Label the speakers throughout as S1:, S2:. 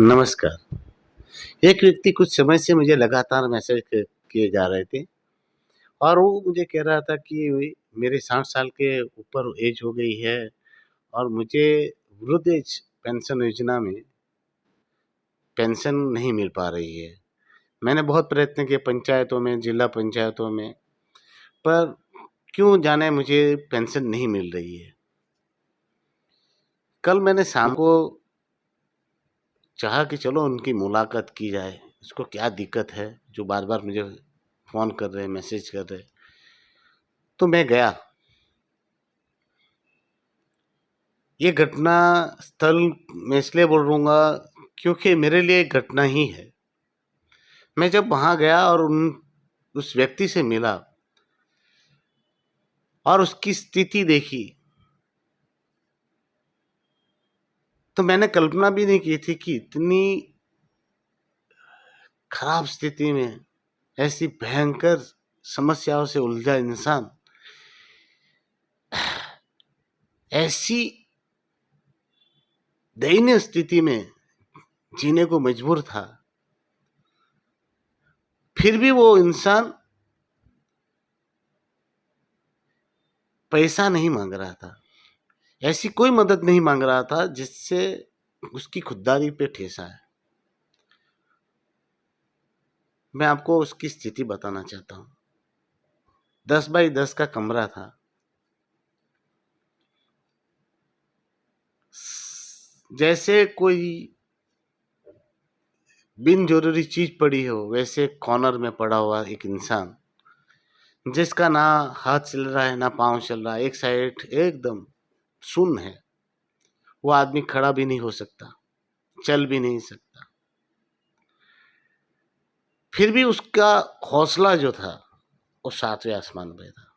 S1: नमस्कार। एक व्यक्ति कुछ समय से मुझे लगातार मैसेज किए जा रहे थे और वो मुझे कह रहा था कि मेरे 60 साल के ऊपर एज हो गई है और मुझे वृद्ध एज पेंशन योजना में पेंशन नहीं मिल पा रही है। मैंने बहुत प्रयत्न किए पंचायतों में, जिला पंचायतों में, पर क्यों जाने मुझे पेंशन नहीं मिल रही है। कल मैंने शाम को चाहा कि चलो उनकी मुलाकात की जाए, इसको क्या दिक्कत है जो बार-बार मुझे फ़ोन कर रहे हैं, मैसेज कर रहे हैं। तो मैं गया। ये घटना स्थल मैं इसलिए बोल लूँगा क्योंकि मेरे लिए एक घटना ही है। मैं जब वहाँ गया और उस व्यक्ति से मिला और उसकी स्थिति देखी, तो मैंने कल्पना भी नहीं की थी कि इतनी खराब स्थिति में ऐसी भयंकर समस्याओं से उलझा इंसान ऐसी दयनीय स्थिति में जीने को मजबूर था। फिर भी वो इंसान पैसा नहीं माँग रहा था। ऐसी कोई मदद नहीं माँग रहा था जिससे उसकी खुददारी पे ठेस आए। मैं आपको उसकी स्थिति बताना चाहता हूँ। 10 बाई 10 का कमरा था। जैसे कोई बिन ज़रूरी चीज़ पड़ी हो, वैसे कॉर्नर में पड़ा हुआ एक इंसान, जिसका ना हाथ चल रहा है, ना पाँव चल रहा है। एक साइड एकदम सुन्न है। वो आदमी खड़ा भी नहीं हो सकता, चल भी नहीं सकता। फिर भी उसका हौसला जो था, वो 7वें आसमान पे था।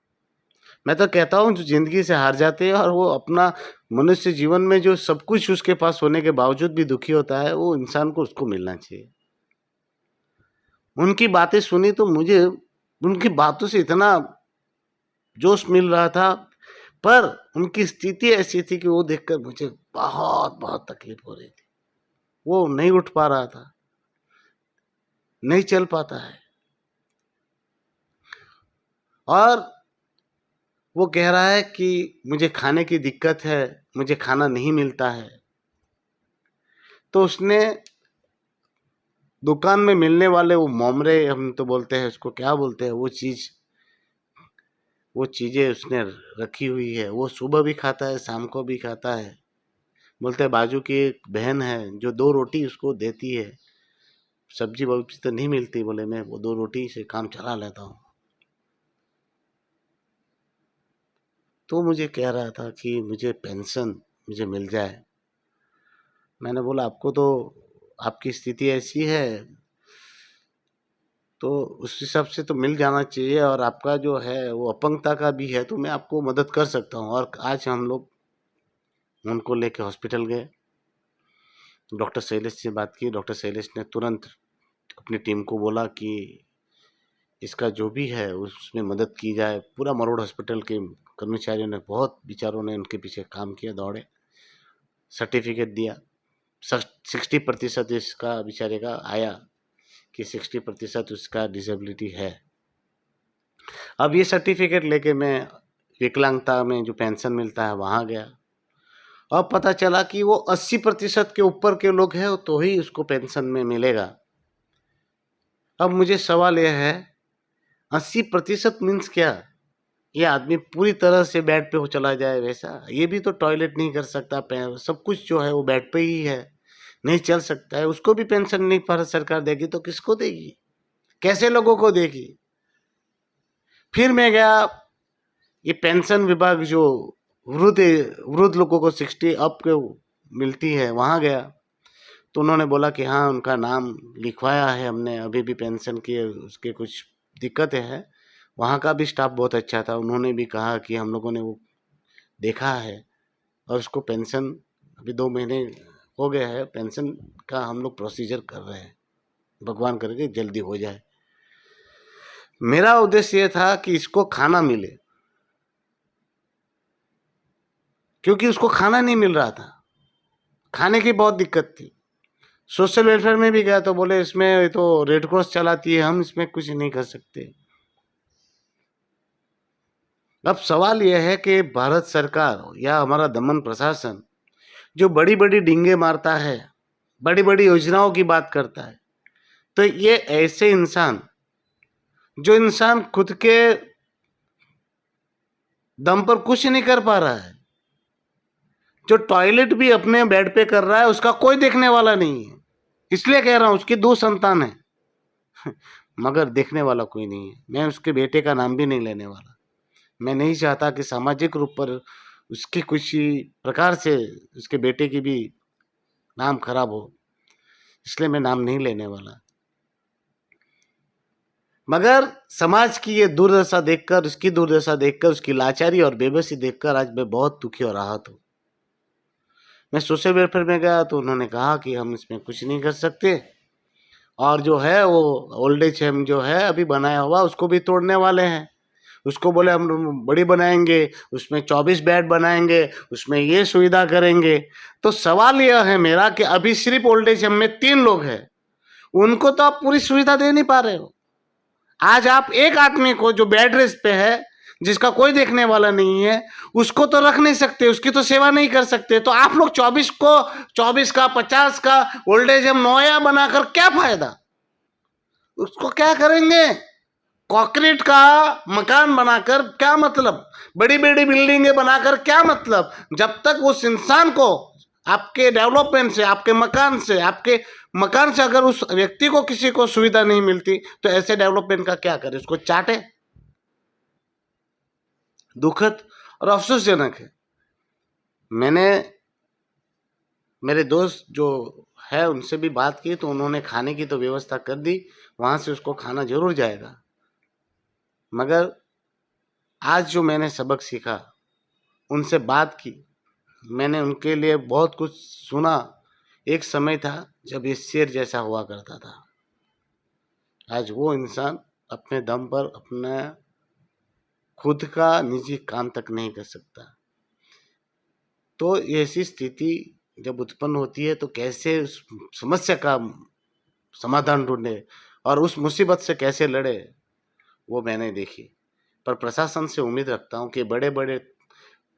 S1: मैं तो कहता हूँ जो ज़िंदगी से हार जाते हैं और वो अपना मनुष्य जीवन में जो सब कुछ उसके पास होने के बावजूद भी दुखी होता है, वो इंसान को उसको मिलना चाहिए। उनकी बातें सुनी तो मुझे उनकी बातों से इतना जोश मिल रहा था, पर उनकी स्थिति ऐसी थी कि वो देखकर मुझे बहुत तकलीफ हो रही थी। वो नहीं उठ पा रहा था, नहीं चल पाता है और वो कह रहा है कि मुझे खाने की दिक्कत है, मुझे खाना नहीं मिलता है। तो उसने दुकान में मिलने वाले वो मोमरे हम तो बोलते हैं उसको क्या बोलते हैं वो चीज़ें उसने रखी हुई है। वो सुबह भी खाता है, शाम को भी खाता है। बोलते हैं बाजू की एक बहन है जो 2 रोटी उसको देती है। सब्जी-वब्जी तो नहीं मिलती, बोले मैं वो 2 रोटी से काम चला लेता हूँ। तो मुझे कह रहा था कि मुझे पेंशन मुझे मिल जाए। मैंने बोला आपको तो आपकी स्थिति ऐसी है तो उस हिसाब से तो मिल जाना चाहिए और आपका जो है वो अपंगता का भी है तो मैं आपको मदद कर सकता हूँ। और आज हम लोग उनको लेके हॉस्पिटल गए। डॉक्टर शैलेश से बात की। डॉक्टर शैलेश ने तुरंत अपनी टीम को बोला कि इसका जो भी है उसमें मदद की जाए। पूरा मरोड़ हॉस्पिटल के कर्मचारियों ने बहुत बेचारों ने उनके पीछे काम किया, दौड़े, सर्टिफिकेट दिया। 60% इसका बेचारे का आया कि 60% उसका डिसेबिलिटी है। अब ये सर्टिफिकेट लेके मैं विकलांगता में जो पेंशन मिलता है वहाँ गया। अब पता चला कि वो 80% के ऊपर के लोग हैं तो ही उसको पेंशन में मिलेगा। अब मुझे सवाल यह है 80% मीन्स क्या? ये आदमी पूरी तरह से बेड पे हो चला जाए वैसा? ये भी तो टॉयलेट नहीं कर सकता, सब कुछ जो है वो बेड पे ही है, नहीं चल सकता है, उसको भी पेंशन नहीं भारत सरकार देगी तो किसको देगी? कैसे लोगों को देगी? फिर मैं गया ये पेंशन विभाग जो वृद्ध वृद्ध लोगों को 60 अप के मिलती है वहाँ गया तो उन्होंने बोला कि हाँ उनका नाम लिखवाया है हमने, अभी भी पेंशन की उसके कुछ दिक्कतें हैं। वहाँ का भी स्टाफ बहुत अच्छा था, उन्होंने भी कहा कि हम लोगों ने वो देखा है और उसको पेंशन अभी 2 महीने हो गए हैं, पेंशन का हम लोग प्रोसीजर कर रहे हैं, भगवान करे जल्दी हो जाए। मेरा उद्देश्य ये था कि इसको खाना मिले क्योंकि उसको खाना नहीं मिल रहा था, खाने की बहुत दिक्कत थी। सोशल वेलफेयर में भी गया तो बोले इसमें तो रेड क्रॉस चलाती है, हम इसमें कुछ नहीं कर सकते। अब सवाल यह है कि भारत सरकार या हमारा दमन प्रशासन जो बड़ी बड़ी डींगे मारता है, बड़ी बड़ी योजनाओं की बात करता है, तो ये ऐसे इंसान जो इंसान खुद के दम पर कुछ नहीं कर पा रहा है, जो टॉयलेट भी अपने बेड पे कर रहा है, उसका कोई देखने वाला नहीं है। इसलिए कह रहा हूं, उसकी 2 संतान है मगर देखने वाला कोई नहीं है। मैं उसके बेटे का नाम भी नहीं लेने वाला। मैं नहीं चाहता कि सामाजिक रूप पर उसकी किसी प्रकार से उसके बेटे की भी नाम खराब हो, इसलिए मैं नाम नहीं लेने वाला। मगर समाज की ये दुर्दशा देखकर, उसकी दुर्दशा देखकर, उसकी लाचारी और बेबसी देखकर आज मैं बहुत दुखी और आहत हूँ। मैं सोशल वेलफेयर में गया तो उन्होंने कहा कि हम इसमें कुछ नहीं कर सकते, और जो है वो ओल्ड एज होम जो है अभी बनाया हुआ उसको भी तोड़ने वाले हैं। उसको बोले हम बड़ी बनाएंगे, उसमें 24 बेड बनाएंगे, उसमें ये सुविधा करेंगे। तो सवाल यह है मेरा कि अभी सिर्फ ओल्ड एज होम में 3 लोग हैं, उनको तो आप पूरी सुविधा दे नहीं पा रहे हो। आज आप एक आदमी को जो बेड रेस्ट पे है, जिसका कोई देखने वाला नहीं है, उसको तो रख नहीं सकते, उसकी तो सेवा नहीं कर सकते। तो आप लोग 24 का 50 का ओल्ड एज होम नया बनाकर क्या फायदा? उसको क्या करेंगे? कंक्रीट का मकान बनाकर क्या मतलब? बड़ी बड़ी बिल्डिंगें बनाकर क्या मतलब? जब तक उस इंसान को आपके डेवलपमेंट से, आपके मकान से अगर उस व्यक्ति को किसी को सुविधा नहीं मिलती, तो ऐसे डेवलपमेंट का क्या करे? उसको चाटे। दुखद और अफसोसजनक है। मैंने मेरे दोस्त जो है उनसे भी बात की, तो उन्होंने खाने की तो व्यवस्था कर दी, वहां से उसको खाना जरूर जाएगा। मगर आज जो मैंने सबक सीखा, उनसे बात की, मैंने उनके लिए बहुत कुछ सुना। एक समय था जब ये शेर जैसा हुआ करता था, आज वो इंसान अपने दम पर अपना खुद का निजी काम तक नहीं कर सकता। तो ऐसी स्थिति जब उत्पन्न होती है तो कैसे उस समस्या का समाधान ढूंढे और उस मुसीबत से कैसे लड़े, वो मैंने देखी। पर प्रशासन से उम्मीद रखता हूँ कि बड़े बड़े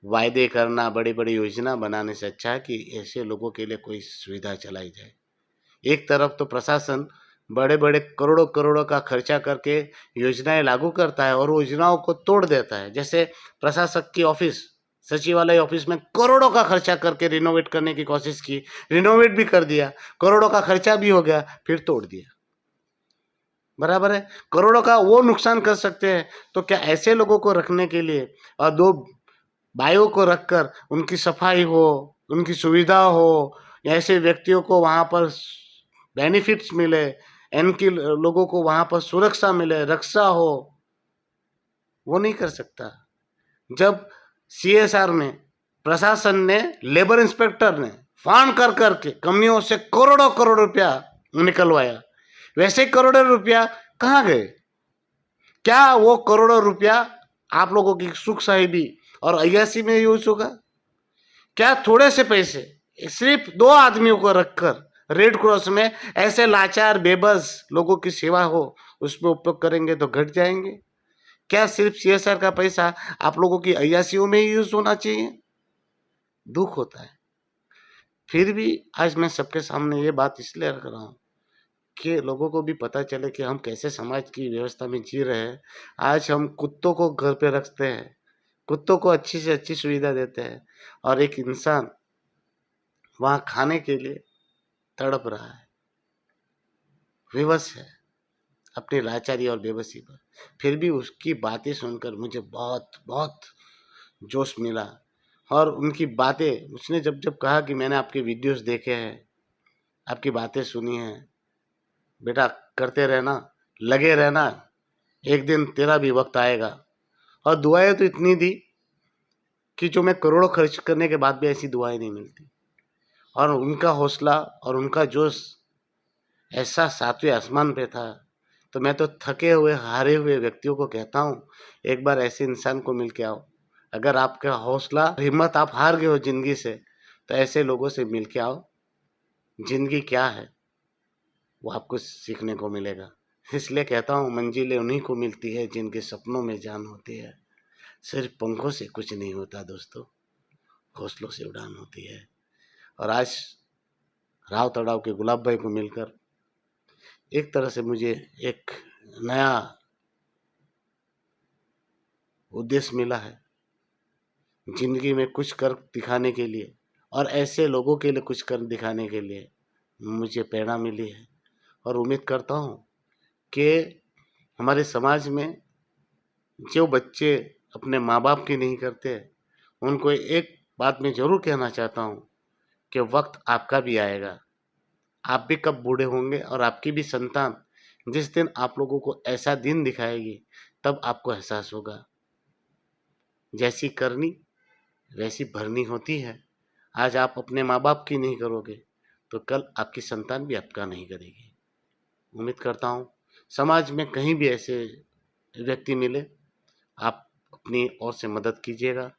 S1: वायदे करना, बड़ी बड़ी योजना बनाने से अच्छा है कि ऐसे लोगों के लिए कोई सुविधा चलाई जाए। एक तरफ तो प्रशासन बड़े बड़े करोड़ों करोड़ों का खर्चा करके योजनाएं लागू करता है और योजनाओं को तोड़ देता है। जैसे प्रशासक की ऑफिस, सचिवालय ऑफिस में करोड़ों का खर्चा करके रिनोवेट करने की कोशिश की, रिनोवेट भी कर दिया, करोड़ों का खर्चा भी हो गया, फिर तोड़ दिया। बराबर है, करोड़ों का वो नुकसान कर सकते हैं, तो क्या ऐसे लोगों को रखने के लिए और 2 भाइयों को रखकर उनकी सफाई हो, उनकी सुविधा हो, ऐसे व्यक्तियों को वहाँ पर बेनिफिट्स मिले, इनकी लोगों को वहाँ पर सुरक्षा मिले, रक्षा हो, वो नहीं कर सकता। जब सीएसआर में प्रशासन ने, लेबर इंस्पेक्टर ने फांड कर करके कंपनियों से करोड़ों करोड़ रुपया निकलवाया, वैसे करोड़ों रुपया कहाँ गए? क्या वो करोड़ों रुपया आप लोगों की सुख साहिबी और अय्यासी में यूज होगा? क्या थोड़े से पैसे सिर्फ 2 आदमियों को रखकर रेड क्रॉस में ऐसे लाचार बेबस लोगों की सेवा हो, उसमें उपयोग करेंगे तो घट जाएंगे? क्या सिर्फ सीएसआर का पैसा आप लोगों की अय्यासियों में ही यूज होना चाहिए? दुख होता है। फिर भी आज मैं सबके सामने ये बात इसलिए रख रहा हूँ कि लोगों को भी पता चले कि हम कैसे समाज की व्यवस्था में जी रहे हैं। आज हम कुत्तों को घर पे रखते हैं, कुत्तों को अच्छी से अच्छी सुविधा देते हैं, और एक इंसान वहाँ खाने के लिए तड़प रहा है, विवश है अपनी लाचारी और बेबसी पर। फिर भी उसकी बातें सुनकर मुझे बहुत बहुत जोश मिला। और उनकी बातें, उसने जब जब कहा कि मैंने आपके वीडियोस देखे हैं, आपकी बातें सुनी हैं, बेटा करते रहना, लगे रहना, एक दिन तेरा भी वक्त आएगा। और दुआएं तो इतनी दी कि जो मैं करोड़ों खर्च करने के बाद भी ऐसी दुआएं नहीं मिलती। और उनका हौसला और उनका जोश ऐसा 7वें आसमान पे था। तो मैं तो थके हुए, हारे हुए व्यक्तियों को कहता हूँ, एक बार ऐसे इंसान को मिल के आओ। अगर आपका हौसला, हिम्मत आप हार गए हो जिंदगी से, तो ऐसे लोगों से मिल के आओ। जिंदगी क्या है, वो आपको सीखने को मिलेगा। इसलिए कहता हूँ मंजिलें उन्हीं को मिलती है जिनके सपनों में जान होती है। सिर्फ पंखों से कुछ नहीं होता दोस्तों, हौसलों से उड़ान होती है। और आज राव तड़ाव के गुलाब भाई को मिलकर एक तरह से मुझे एक नया उद्देश्य मिला है जिंदगी में कुछ कर दिखाने के लिए, और ऐसे लोगों के लिए कुछ कर दिखाने के लिए मुझे प्रेरणा मिली है। और उम्मीद करता हूँ कि हमारे समाज में जो बच्चे अपने माँ बाप की नहीं करते, उनको एक बात मैं ज़रूर कहना चाहता हूँ कि वक्त आपका भी आएगा। आप भी कब बूढ़े होंगे और आपकी भी संतान जिस दिन आप लोगों को ऐसा दिन दिखाएगी, तब आपको एहसास होगा जैसी करनी वैसी भरनी होती है। आज आप अपने माँ बाप की नहीं करोगे तो कल आपकी संतान भी आपका नहीं करेगी। उम्मीद करता हूँ समाज में कहीं भी ऐसे व्यक्ति मिले, आप अपनी ओर से मदद कीजिएगा।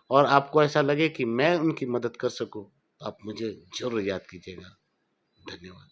S1: और आपको ऐसा लगे कि मैं उनकी मदद कर सकूँ, तो आप मुझे ज़रूर याद कीजिएगा। धन्यवाद।